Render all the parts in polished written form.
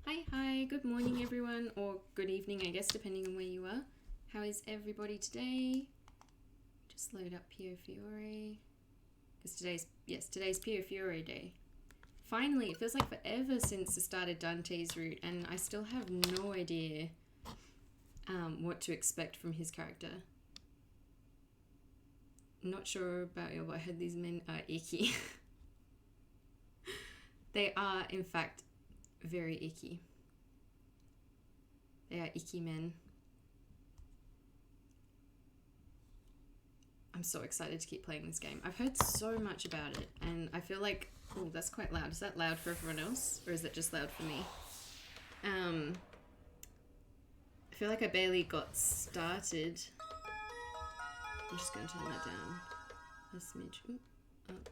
Hi, good morning everyone, or good evening I guess, depending on where you are. How is everybody today? Just load up Piofiore. Because today's Piofiore day. Finally, it feels like forever since the start of Dante's route, and I still have no idea what to expect from his character. Not sure about you, but I heard these men are icky. They are, in fact, very icky. They are icky men. I'm so excited to keep playing this game. I've heard so much about it, and I feel like... Oh, that's quite loud. Is that loud for everyone else, or is that just loud for me? I feel like I barely got started. I'm just going to turn that down a smidge. Ooh, up.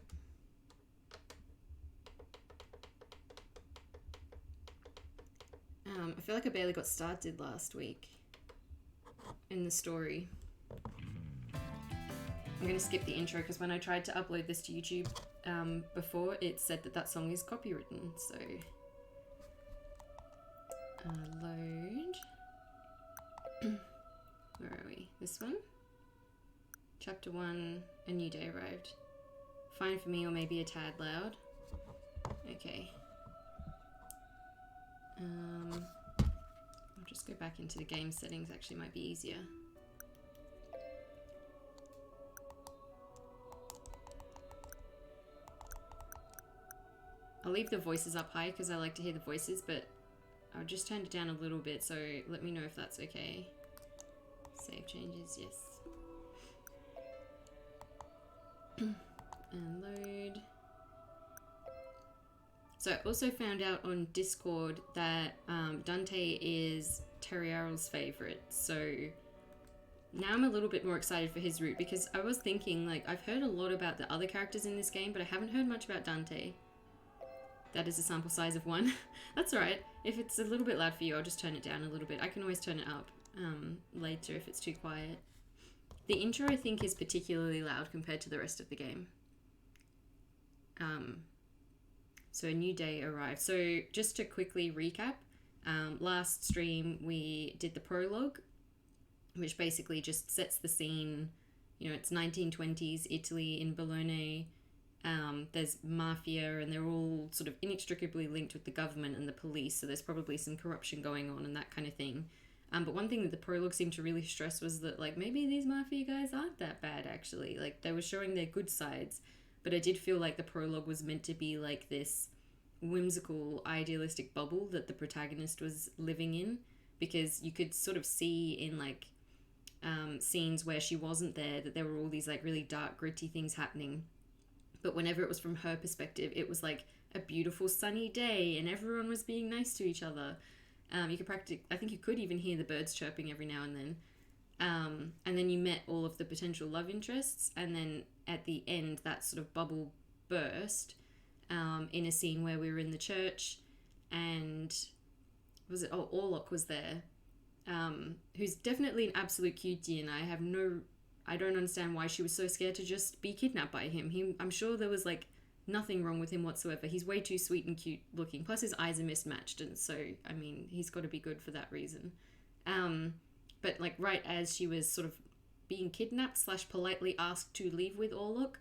I feel like I barely got started last week in the story. I'm going to skip the intro because when I tried to upload this to YouTube before, it said that song is copywritten, so... load. Where are we? This one? Chapter 1, a new day arrived. Fine for me, or maybe a tad loud. Okay. I'll just go back into the game settings, actually might be easier. I'll leave the voices up high because I like to hear the voices, but I'll just turn it down a little bit, so let me know if that's okay. Save changes, yes. And load. So I also found out on Discord that Dante is Terriarel's favourite, so now I'm a little bit more excited for his route, because I was thinking, like, I've heard a lot about the other characters in this game, but I haven't heard much about Dante. That is a sample size of one. That's alright. If it's a little bit loud for you, I'll just turn it down a little bit. I can always turn it up later if it's too quiet. The intro, I think, is particularly loud compared to the rest of the game. So a new day arrived. So just to quickly recap, last stream we did the prologue, which basically just sets the scene. You know, it's 1920s Italy in Bologna. There's mafia, and they're all sort of inextricably linked with the government and the police, so there's probably some corruption going on and that kind of thing. But one thing that the prologue seemed to really stress was that, like, maybe these mafia guys aren't that bad, actually. Like, they were showing their good sides, but I did feel like the prologue was meant to be like this whimsical, idealistic bubble that the protagonist was living in, because you could sort of see in, like, scenes where she wasn't there that there were all these, like, really dark, gritty things happening. But whenever it was from her perspective, it was like a beautiful sunny day and everyone was being nice to each other. You could I think you could even hear the birds chirping every now and then. And then you met all of the potential love interests, and then at the end that sort of bubble burst in a scene where we were in the church, and Orlok was there, who's definitely an absolute cutie, and I don't understand why she was so scared to just be kidnapped by him. I'm sure there was, like, nothing wrong with him whatsoever. He's way too sweet and cute looking. Plus his eyes are mismatched, and so, I mean, he's got to be good for that reason. But, like, right as she was sort of being kidnapped / politely asked to leave with Orlok,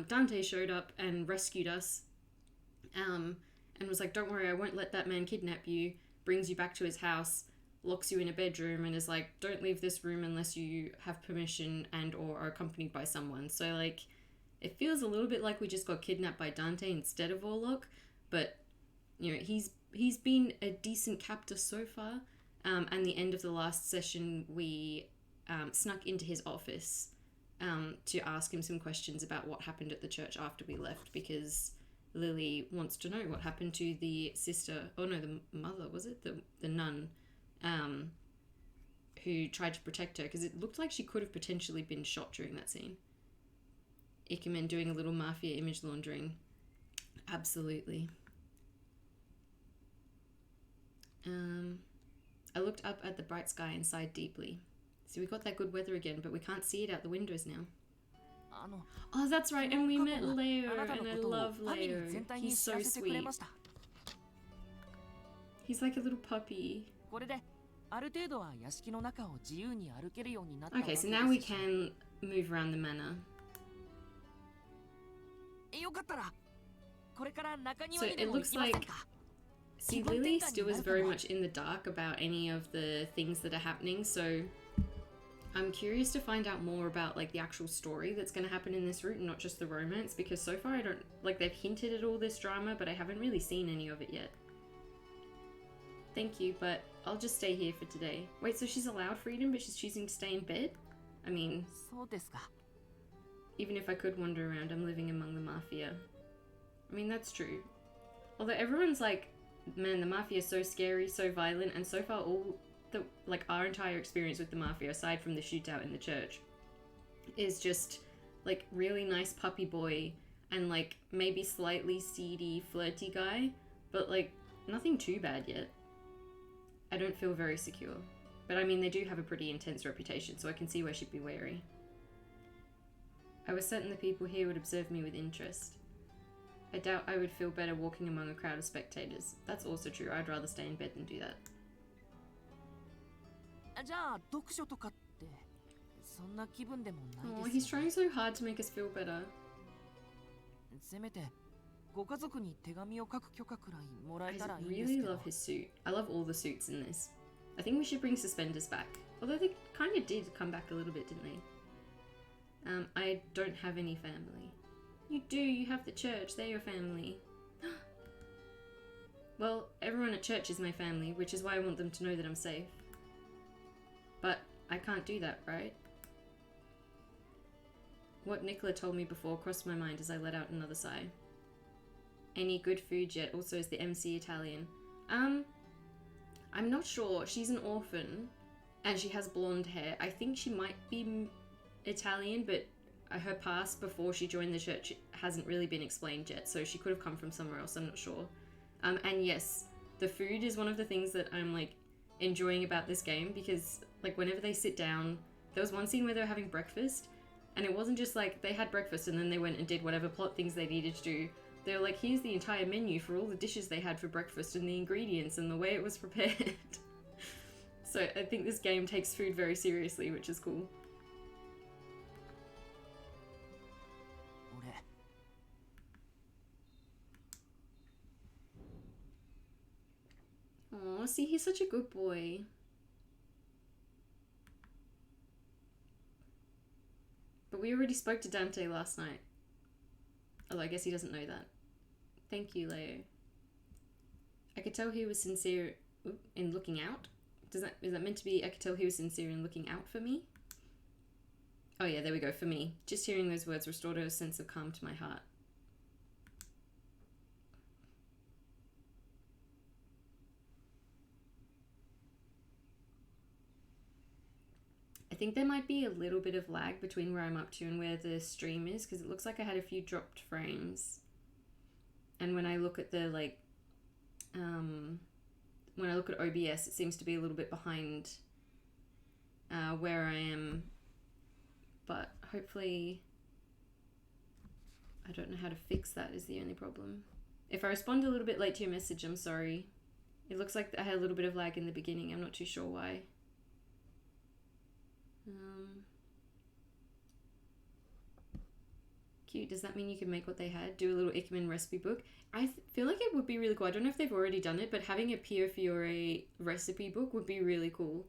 Dante showed up and rescued us, and was like, don't worry, I won't let that man kidnap you, brings you back to his house, locks you in a bedroom, and is like, don't leave this room unless you have permission and or are accompanied by someone. So, like, it feels a little bit like we just got kidnapped by Dante instead of Orlok, but, you know, he's been a decent captor so far. And the end of the last session, we snuck into his office to ask him some questions about what happened at the church after we left, because Lily wants to know what happened to the sister, the mother, was it? The nun, who tried to protect her, because it looked like she could have potentially been shot during that scene. Ikemen doing a little mafia image laundering. Absolutely. I looked up at the bright sky and sighed deeply. So we got that good weather again, but we can't see it out the windows now. Oh, that's right, and we met Leo, and I love Leo. He's so sweet. He's like a little puppy. これである程度は屋敷の中を自由に歩けるようになったわけ Okay, です so now we can move around the manor. よかったらこれから中 So 庭に it でも行 looks きません like か see, Lily still is very much in the dark about any of the things that are happening, so I'm curious to find out more about like the actual story that's going to happen in this route and not just the romance, because so far I don't like they've hinted at all this drama, but I haven't really seen any of it yet. Thank you, but I'll just stay here for today. Wait, so she's allowed freedom, but she's choosing to stay in bed? I mean, そうですか even if I could wander around, I'm living among the mafia. I mean, that's true. Although everyone's like, man, the mafia is so scary, so violent, and so far all the, like, our entire experience with the mafia, aside from the shootout in the church, is just, like, really nice puppy boy and, like, maybe slightly seedy, flirty guy, but, like, nothing too bad yet. I don't feel very secure. But, I mean, they do have a pretty intense reputation, so I can see why she'd be wary. I was certain the people here would observe me with interest. I doubt I would feel better walking among a crowd of spectators. That's also true. I'd rather stay in bed than do that. じゃあ読書とかってそんな気分でもない Oh, です he's よ trying ね so hard to make us feel better. せめてご家族に手紙を書く許可くらいもら I えたらいいんです really けど love his suit. I love all the suits in this. I think we should bring suspenders back. Although they kind of did come back a little bit, didn't they? I don't have any family. You do, you have the church, they're your family. Well, everyone at church is my family, which is why I want them to know that I'm safe. But I can't do that, right? What Nicola told me before crossed my mind as I let out another sigh. Any good food yet? Also, is the MC Italian? I'm not sure. She's an orphan, and she has blonde hair. I think she might be Italian, but her past before she joined the church hasn't really been explained yet, so she could have come from somewhere else, I'm not sure. And yes, the food is one of the things that I'm like enjoying about this game, because like whenever they sit down, there was one scene where they were having breakfast, and it wasn't just like they had breakfast and then they went and did whatever plot things they needed to do. They were like, here's the entire menu for all the dishes they had for breakfast and the ingredients and the way it was prepared. So I think this game takes food very seriously, which is cool. 俺 Oh, see, he's such a good boy. But we already spoke to Dante last night. Although I guess he doesn't know that. Thank you, Leo. I could tell he was sincere in looking out. Is that meant to be I could tell he was sincere in looking out for me? Oh yeah, there we go, for me. Just hearing those words restored a sense of calm to my heart. I think there might be a little bit of lag between where I'm up to and where the stream is, because it looks like I had a few dropped frames. And when I look at the, like, when I look at OBS, it seems to be a little bit behind where I am. But hopefully, I don't know how to fix that is the only problem. If I respond a little bit late to your message, I'm sorry. It looks like I had a little bit of lag in the beginning. I'm not too sure why. Cute. Does that mean you can make what they had? Do a little Ikemen recipe book? I feel like it would be really cool. I don't know if they've already done it, but having a Piofiore recipe book would be really cool.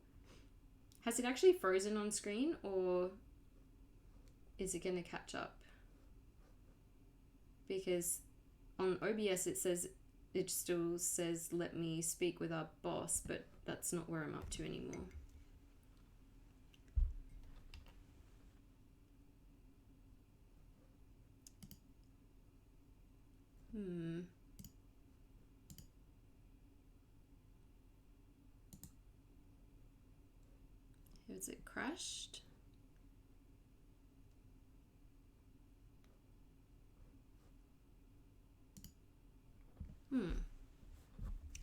Has it actually frozen on screen, or is it going to catch up? Because on OBS it still says let me speak with our boss, but that's not where I'm up to anymore. Is it crashed?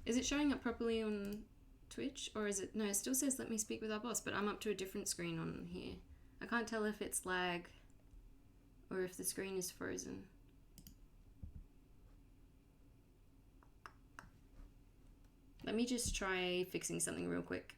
Is it showing up properly on Twitch, or is it, no, it still says let me speak with our boss, but I'm up to a different screen on here. I can't tell if it's lag or if the screen is frozen. Let me just try fixing something real quick.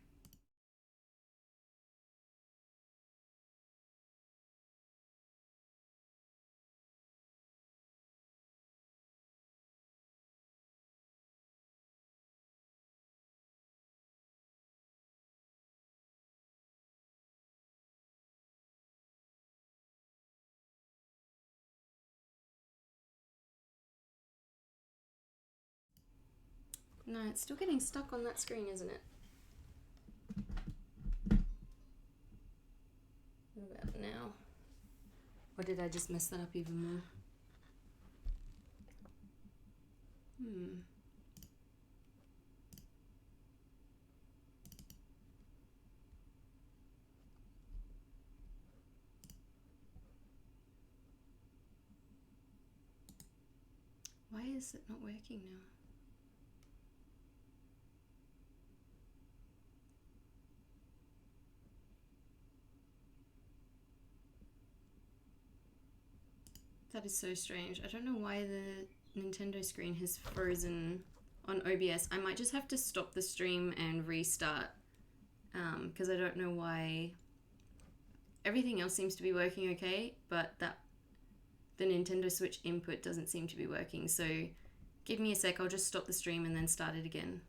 No, it's still getting stuck on that screen, isn't it? What about now? Or did I just mess that up even more? Why is it not working now? That is so strange. I don't know why the Nintendo screen has frozen on OBS. I might just have to stop the stream and restart because I don't know why. Everything else seems to be working okay, but the Nintendo Switch input doesn't seem to be working. So give me a sec, I'll just stop the stream and then start it again.